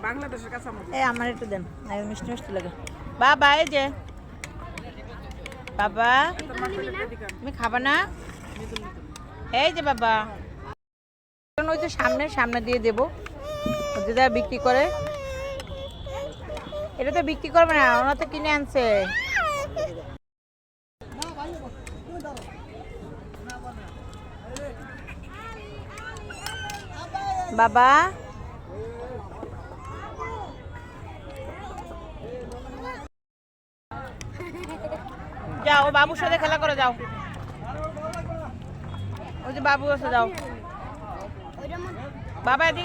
বাংলাদেশের কাছে আমার একটু দেন, মিষ্টি মিষ্টি লাগে। বাবা এই যে বাবা, তুমি খাবা না? এই যে বাবা, ওই যে সামনে দিয়ে দেবো, যেটা বিক্রি করে। এটা তো বিক্রি করবে না, ওরা তো কিনে আনছে। বাবা যাও, বাবুর সাথে খেলা করে যাও। ওই যে বাবু আছে, যাও বাবা এদিকে।